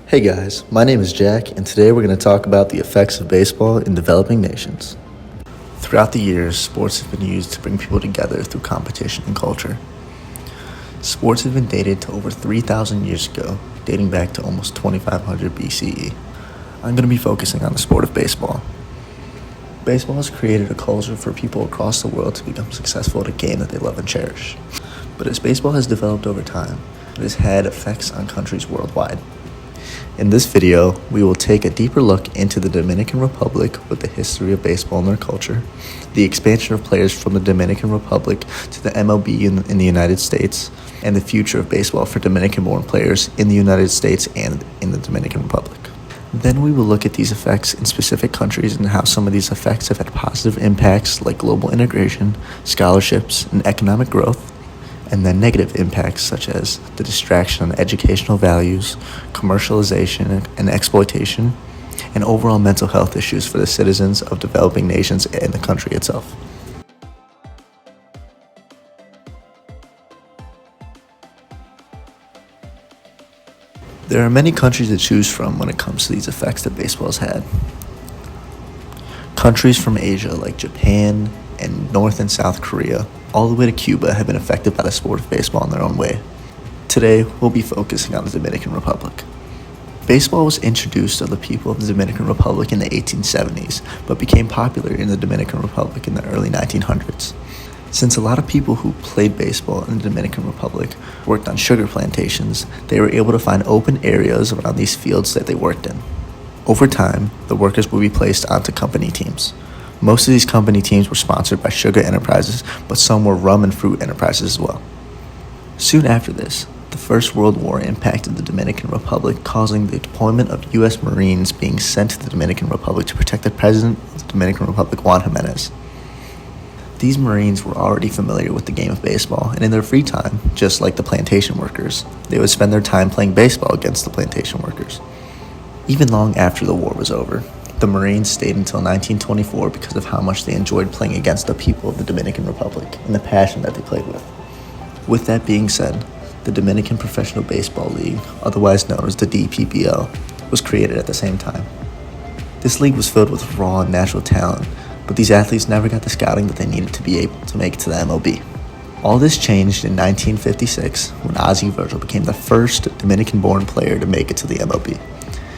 Hey guys, my name is Jack, and today we're going to talk about the effects of baseball in developing nations. Throughout the years, sports have been used to bring people together through competition and culture. Sports have been dated to over 3,000 years ago, dating back to almost 2500 BCE. I'm going to be focusing on the sport of baseball. Baseball has created a culture for people across the world to become successful at a game that they love and cherish. But as baseball has developed over time, it has had effects on countries worldwide. In this video, we will take a deeper look into the Dominican Republic with the history of baseball and their culture, the expansion of players from the Dominican Republic to the MLB in the United States, and the future of baseball for Dominican-born players in the United States and in the Dominican Republic. Then we will look at these effects in specific countries and how some of these effects have had positive impacts like global integration, scholarships, and economic growth, and then negative impacts such as the distraction on educational values, commercialization and exploitation, and overall mental health issues for the citizens of developing nations and the country itself. There are many countries to choose from when it comes to these effects that baseball has had. Countries from Asia like Japan and North and South Korea, all the way to Cuba, have been affected by the sport of baseball in their own way. Today, we'll be focusing on the Dominican Republic. Baseball was introduced to the people of the Dominican Republic in the 1870s, but became popular in the Dominican Republic in the early 1900s. Since a lot of people who played baseball in the Dominican Republic worked on sugar plantations, they were able to find open areas around these fields that they worked in. Over time, the workers would be placed onto company teams. Most of these company teams were sponsored by sugar enterprises, but some were rum and fruit enterprises as well. Soon after this, the First World War impacted the Dominican Republic, causing the deployment of U.S. Marines being sent to the Dominican Republic to protect the President of the Dominican Republic, Juan Jimenez. These Marines were already familiar with the game of baseball, and in their free time, just like the plantation workers, they would spend their time playing baseball against the plantation workers. Even long after the war was over, the Marines stayed until 1924 because of how much they enjoyed playing against the people of the Dominican Republic and the passion that they played with. With that being said, the Dominican Professional Baseball League, otherwise known as the DPBL, was created at the same time. This league was filled with raw and natural talent, but these athletes never got the scouting that they needed to be able to make it to the MLB. All this changed in 1956 when Ozzie Virgil became the first Dominican-born player to make it to the MLB.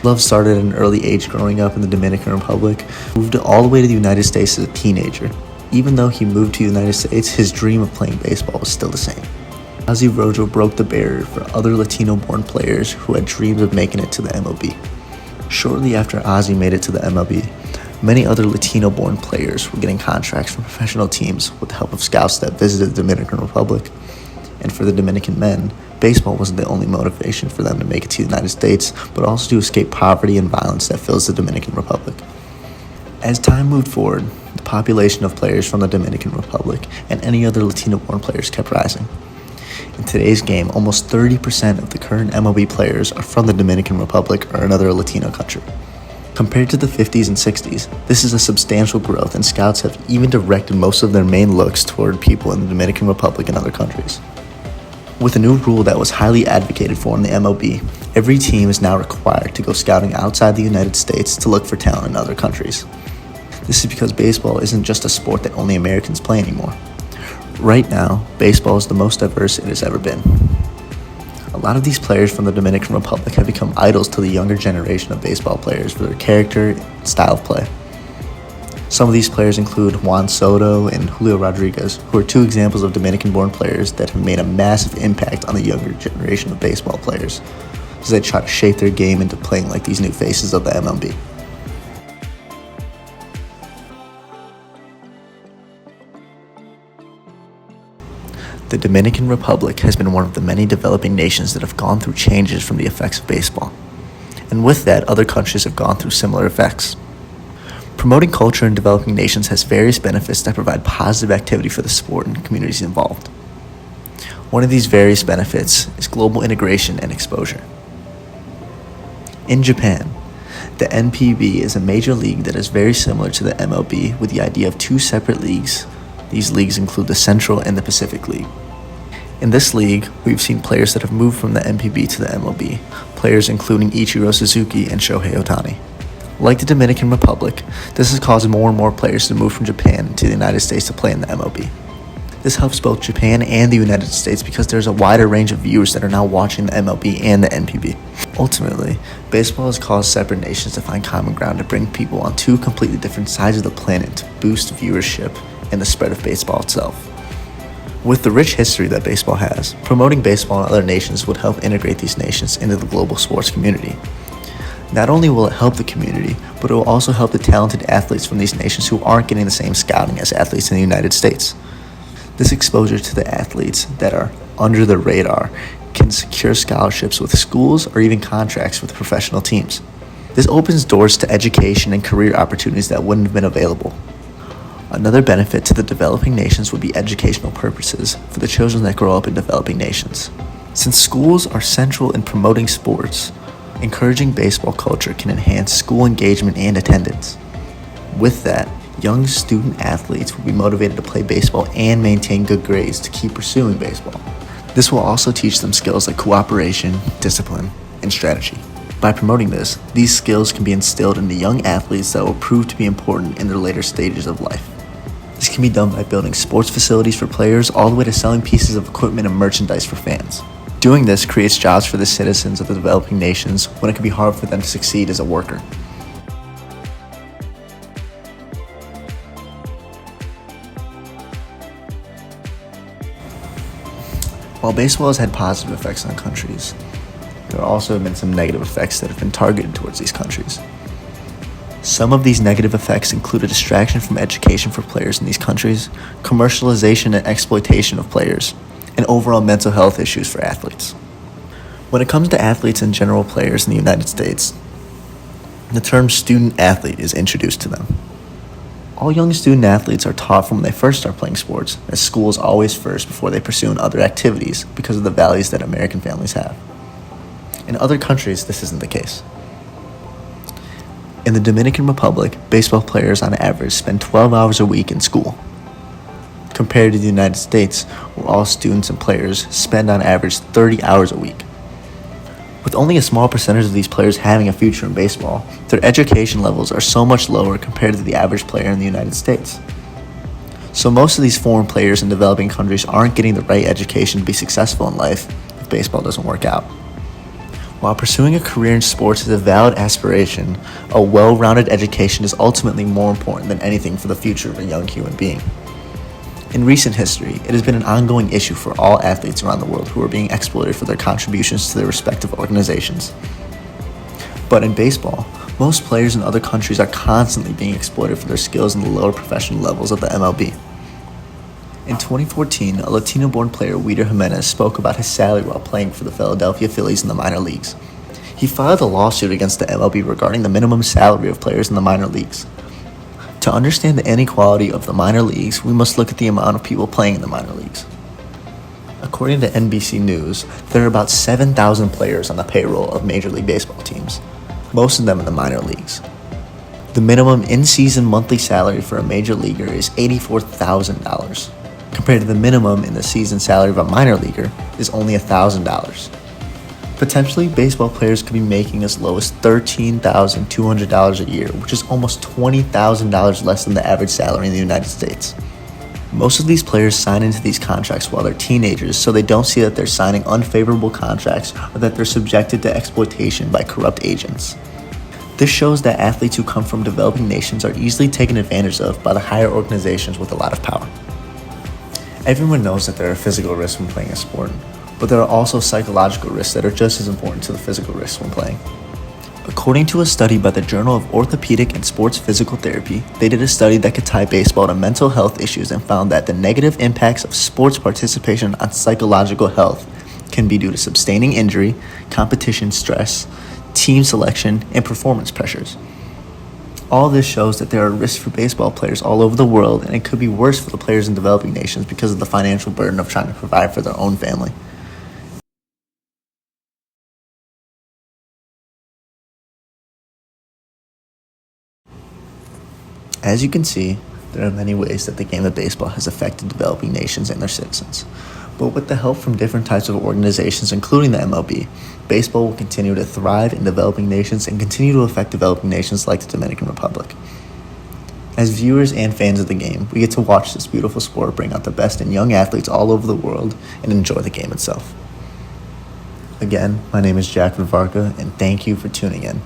Love started at an early age growing up in the Dominican Republic, moved all the way to the United States as a teenager. Even though he moved to the United States, his dream of playing baseball was still the same. Ozzie Virgil broke the barrier for other Latino-born players who had dreams of making it to the MLB. Shortly after Ozzie made it to the MLB, many other Latino-born players were getting contracts from professional teams with the help of scouts that visited the Dominican Republic. And for the Dominican men, baseball wasn't the only motivation for them to make it to the United States, but also to escape poverty and violence that fills the Dominican Republic. As time moved forward, the population of players from the Dominican Republic and any other Latino-born players kept rising. In today's game, almost 30% of the current MLB players are from the Dominican Republic or another Latino country. Compared to the 50s and 60s, this is a substantial growth, and scouts have even directed most of their main looks toward people in the Dominican Republic and other countries. With a new rule that was highly advocated for in the MLB, every team is now required to go scouting outside the United States to look for talent in other countries. This is because baseball isn't just a sport that only Americans play anymore. Right now, baseball is the most diverse it has ever been. A lot of these players from the Dominican Republic have become idols to the younger generation of baseball players for their character and style of play. Some of these players include Juan Soto and Julio Rodriguez, who are two examples of Dominican-born players that have made a massive impact on the younger generation of baseball players, as they try to shape their game into playing like these new faces of the MLB. The Dominican Republic has been one of the many developing nations that have gone through changes from the effects of baseball. And with that, other countries have gone through similar effects. Promoting culture in developing nations has various benefits that provide positive activity for the sport and communities involved. One of these various benefits is global integration and exposure. In Japan, the NPB is a major league that is very similar to the MLB with the idea of two separate leagues. These leagues include the Central and the Pacific League. In this league, we've seen players that have moved from the NPB to the MLB, players including Ichiro Suzuki and Shohei Ohtani. Like the Dominican Republic, this has caused more and more players to move from Japan to the United States to play in the MLB. This helps both Japan and the United States because there's a wider range of viewers that are now watching the MLB and the NPB. Ultimately, baseball has caused separate nations to find common ground to bring people on two completely different sides of the planet to boost viewership and the spread of baseball itself. With the rich history that baseball has, promoting baseball in other nations would help integrate these nations into the global sports community. Not only will it help the community, but it will also help the talented athletes from these nations who aren't getting the same scouting as athletes in the United States. This exposure to the athletes that are under the radar can secure scholarships with schools or even contracts with professional teams. This opens doors to education and career opportunities that wouldn't have been available. Another benefit to the developing nations would be educational purposes for the children that grow up in developing nations. Since schools are central in promoting sports, encouraging baseball culture can enhance school engagement and attendance. With that, young student athletes will be motivated to play baseball and maintain good grades to keep pursuing baseball. This will also teach them skills like cooperation, discipline, and strategy. By promoting this, these skills can be instilled into young athletes that will prove to be important in their later stages of life. This can be done by building sports facilities for players all the way to selling pieces of equipment and merchandise for fans. Doing this creates jobs for the citizens of the developing nations when it can be hard for them to succeed as a worker. While baseball has had positive effects on countries, there also have been some negative effects that have been targeted towards these countries. Some of these negative effects include a distraction from education for players in these countries, commercialization and exploitation of players, and overall mental health issues for athletes. When it comes to athletes and general players in the United States, the term student athlete is introduced to them. All young student athletes are taught from when they first start playing sports that school is always first before they pursue other activities because of the values that American families have. In other countries, this isn't the case. In the Dominican Republic, baseball players on average spend 12 hours a week in school, compared to the United States, where all students and players spend on average 30 hours a week. With only a small percentage of these players having a future in baseball, their education levels are so much lower compared to the average player in the United States. So most of these foreign players in developing countries aren't getting the right education to be successful in life if baseball doesn't work out. While pursuing a career in sports is a valid aspiration, a well-rounded education is ultimately more important than anything for the future of a young human being. In recent history, it has been an ongoing issue for all athletes around the world who are being exploited for their contributions to their respective organizations. But in baseball, most players in other countries are constantly being exploited for their skills in the lower professional levels of the MLB. In 2014, a Latino-born player, Wieder Jimenez, spoke about his salary while playing for the Philadelphia Phillies in the minor leagues. He filed a lawsuit against the MLB regarding the minimum salary of players in the minor leagues. To understand the inequality of the minor leagues, we must look at the amount of people playing in the minor leagues. According to NBC News, there are about 7,000 players on the payroll of Major League Baseball teams, most of them in the minor leagues. The minimum in-season monthly salary for a major leaguer is $84,000, compared to the minimum in the season salary of a minor leaguer is only $1,000. Potentially, baseball players could be making as low as $13,200 a year, which is almost $20,000 less than the average salary in the United States. Most of these players sign into these contracts while they're teenagers, so they don't see that they're signing unfavorable contracts or that they're subjected to exploitation by corrupt agents. This shows that athletes who come from developing nations are easily taken advantage of by the higher organizations with a lot of power. Everyone knows that there are physical risks when playing a sport, but there are also psychological risks that are just as important to the physical risks when playing. According to a study by the Journal of Orthopedic and Sports Physical Therapy, they did a study that could tie baseball to mental health issues and found that the negative impacts of sports participation on psychological health can be due to sustaining injury, competition stress, team selection, and performance pressures. All this shows that there are risks for baseball players all over the world, and it could be worse for the players in developing nations because of the financial burden of trying to provide for their own family. As you can see, there are many ways that the game of baseball has affected developing nations and their citizens. But with the help from different types of organizations, including the MLB, baseball will continue to thrive in developing nations and continue to affect developing nations like the Dominican Republic. As viewers and fans of the game, we get to watch this beautiful sport bring out the best in young athletes all over the world and enjoy the game itself. Again, my name is Jack Vivarka, and thank you for tuning in.